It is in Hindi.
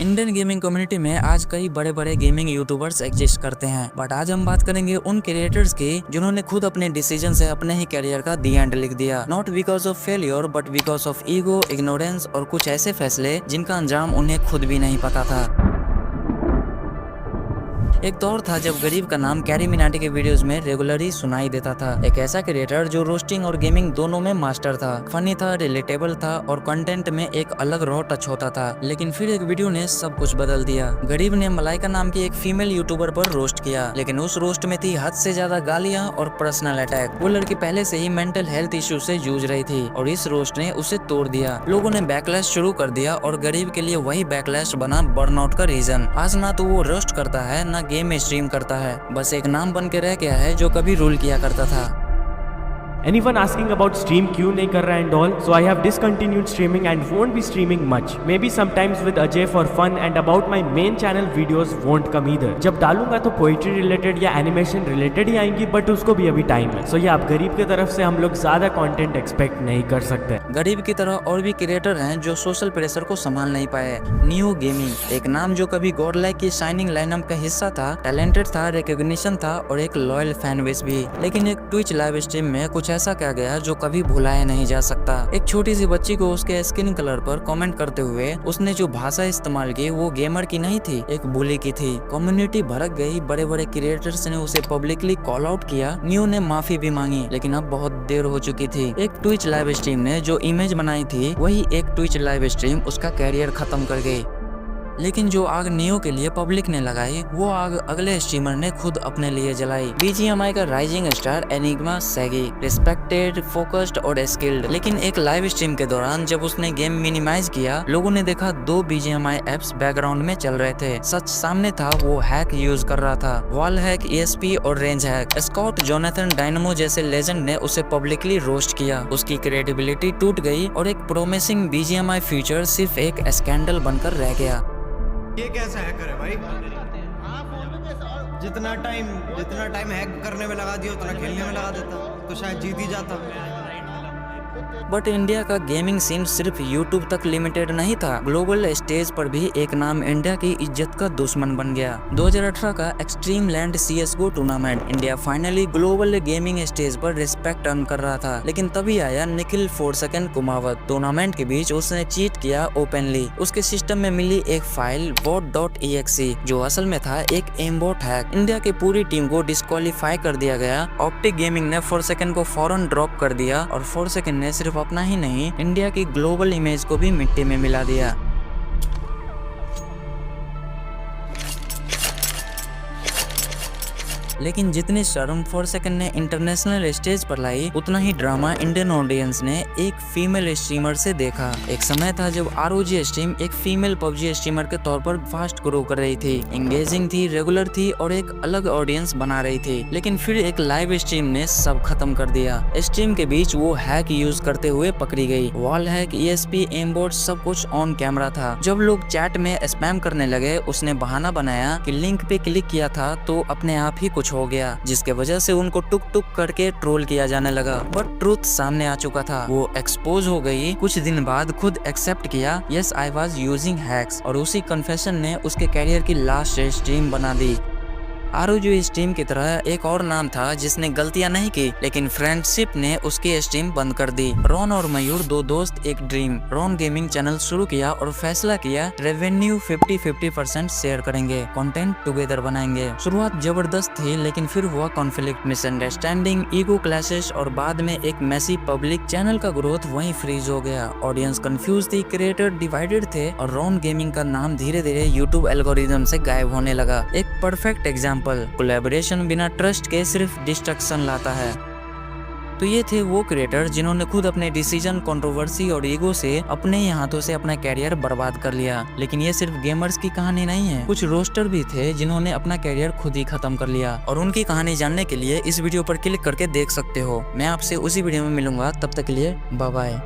इंडियन गेमिंग कम्युनिटी में आज कई बड़े बड़े गेमिंग यूट्यूबर्स एग्जिस्ट करते हैं, बट आज हम बात करेंगे उन क्रिएटर्स की जिन्होंने खुद अपने डिसीजन से अपने ही करियर का दी एंड लिख दिया। Not because of failure but because of ego, ignorance और कुछ ऐसे फैसले जिनका अंजाम उन्हें खुद भी नहीं पता था। एक दौर था जब गरीब का नाम कैरी मिनाटी के वीडियोस में रेगुलरली सुनाई देता था। एक ऐसा क्रिएटर जो रोस्टिंग और गेमिंग दोनों में मास्टर था, फनी था, रिलेटेबल था और कंटेंट में एक अलग रॉ टच होता था। लेकिन फिर एक वीडियो ने सब कुछ बदल दिया। गरीब ने मलाइका नाम की एक फीमेल यूट्यूबर पर रोस्ट किया, लेकिन उस रोस्ट में थी हद से ज्यादा गालियां और पर्सनल अटैक। वो लड़की पहले से ही मेंटल हेल्थ इश्यू से जूझ रही थी और इस रोस्ट ने उसे तोड़ दिया। लोगों ने बैकलैश शुरू कर दिया और गरीब के लिए वही बैकलैश बना बर्नआउट का रीजन। आज ना तो वो रोस्ट करता है ना गेम में स्ट्रीम करता है, बस एक नाम बन के रह गया है जो कभी रूल किया करता था। Anyone asking about stream क्यों नहीं कर रहा and all? So I have discontinued streaming and won't be streaming much. Maybe sometimes with Ajay for fun and about my main channel videos won't come either. जब डालूंगा तो poetry related या animation related ही आएंगी, but उसको भी अभी टाइम है। So आप गरीब की तरफ से हम लोग ज्यादा कंटेंट एक्सपेक्ट नहीं कर सकते। गरीब की तरह और भी क्रिएटर हैं जो सोशल प्रेशर को संभाल नहीं पाए। नियो गेमिंग, एक नाम जो कभी गॉडलाइक की शाइनिंग लाइनअप का हिस्सा था, टैलेंटेड था, रिकॉग्निशन था और एक लॉयल फैन बेस भी। लेकिन एक ट्विच लाइव स्ट्रीम में कुछ ऐसा क्या गया जो कभी भुलाया नहीं जा सकता। एक छोटी सी बच्ची को उसके स्किन कलर पर कमेंट करते हुए उसने जो भाषा इस्तेमाल की वो गेमर की नहीं थी, एक बुली की थी। कम्युनिटी भड़क गई, बड़े बड़े क्रिएटर्स ने उसे पब्लिकली कॉल आउट किया। नियो ने माफी भी मांगी, लेकिन अब बहुत देर हो चुकी थी। एक ट्विच लाइव स्ट्रीम ने जो इमेज बनाई थी वही एक ट्विच लाइव स्ट्रीम उसका कैरियर खत्म कर गई। लेकिन जो आग नियो के लिए पब्लिक ने लगाई वो आग अगले स्ट्रीमर ने खुद अपने लिए जलाई। बीजीएमआई का rising star enigma saggy, respected, focused और स्किल्ड। लेकिन एक लाइव स्ट्रीम के दौरान जब उसने गेम मिनिमाइज किया, लोगों ने देखा 2 बीजीएमआई एप्स बैकग्राउंड में चल रहे थे। सच सामने था, वो हैक यूज कर रहा था, वॉल हैक, ईएसपी और रेंज हैक। स्कॉट जोनाथन डायनामो जैसे लेजेंड ने उसे पब्लिकली रोस्ट किया। उसकी क्रेडिबिलिटी टूट गई और एक प्रोमिसिंग बीजीएमआई फ्यूचर सिर्फ एक स्कैंडल बनकर रह गया। ये कैसा हैकर है भाई? जितना टाइम हैक करने में लगा दिया उतना खेलने में लगा देता तो शायद जीत ही जाता। बट इंडिया का गेमिंग सीन सिर्फ यूट्यूब तक लिमिटेड नहीं था। ग्लोबल स्टेज पर भी एक नाम इंडिया की इज्जत का दुश्मन बन गया। 2018 का extreme land CSGO tournament, India finally global gaming stage पर रिस्पेक्ट अर्न कर रहा था। लेकिन तभी आया निखिल 4 सेकंड कुमावत। टूर्नामेंट के बीच उसने चीट किया ओपनली। उसके सिस्टम में मिली एक फाइल bot.exe जो असल में था एक एमबॉट हैक। इंडिया की पूरी टीम को डिस्क्वालीफाई कर दिया गया। ऑप्टिक गेमिंग ने 4 सेकंड को फौरन ड्रॉप कर दिया और 4 सेकंड ने सिर्फ अपना ही नहीं, इंडिया की ग्लोबल इमेज को भी मिट्टी में मिला दिया। लेकिन जितनी शर्म 4 सेकंड ने इंटरनेशनल स्टेज पर लाई, उतना ही ड्रामा इंडियन ऑडियंस ने एक फीमेल स्ट्रीमर से देखा। एक समय था जब ROG स्ट्रीम एक फीमेल PUBG स्ट्रीमर के तौर पर फास्ट ग्रो कर रही थी, एंगेजिंग थी, रेगुलर थी और एक अलग ऑडियंस बना रही थी। लेकिन फिर एक लाइव स्ट्रीम ने सब खत्म कर दिया। स्ट्रीम के बीच वो हैक यूज करते हुए पकड़ी गई। वॉल हैक, ESP, एमबॉट सब कुछ ऑन कैमरा था। जब लोग चैट में स्पैम करने लगे, उसने बहाना बनाया कि लिंक पे क्लिक किया था तो अपने आप ही कुछ हो गया, जिसके वजह से उनको टुक टुक करके ट्रोल किया जाने लगा। बट ट्रूथ सामने आ चुका था, वो एक्सपोज हो गई। कुछ दिन बाद खुद एक्सेप्ट किया, yes I was using hacks, और उसी कन्फेशन ने उसके कैरियर की लास्ट स्ट्रीम बना दी। ROG स्ट्रीम की तरह एक और नाम था जिसने गलतियां नहीं की, लेकिन फ्रेंडशिप ने उसकी स्ट्रीम बंद कर दी। रॉन और मयूर, 2 दोस्त एक ड्रीम। रॉन गेमिंग चैनल शुरू किया और फैसला किया रेवेन्यू 50-50% शेयर करेंगे, कंटेंट टुगेदर बनाएंगे। शुरुआत जबरदस्त थी, लेकिन फिर हुआ कॉन्फ्लिक्ट, मिसअंडरस्टैंडिंग, ईगो क्लैशेस और बाद में एक मैसी पब्लिक। चैनल का ग्रोथ वहीं फ्रीज हो गया। ऑडियंस कंफ्यूज थी, क्रिएटर डिवाइडेड थे और रॉन गेमिंग का नाम धीरे धीरे यूट्यूब एल्गोरिदम से गायब होने लगा। एक परफेक्ट एग्जाम्पल, कोलैबोरेशन बिना ट्रस्ट के सिर्फ डिस्ट्रक्शन लाता है। तो ये थे वो क्रिएटर जिन्होंने खुद अपने डिसीजन, कंट्रोवर्सी और ईगो से अपने ही हाथों से अपना कैरियर बर्बाद कर लिया। लेकिन ये सिर्फ गेमर्स की कहानी नहीं है, कुछ रोस्टर भी थे जिन्होंने अपना कैरियर खुद ही खत्म कर लिया। और उनकी कहानी जानने के लिए इस वीडियो पर क्लिक करके देख सकते हो। मैं आपसे उसी वीडियो में मिलूंगा, तब तक के लिए बाय बाय।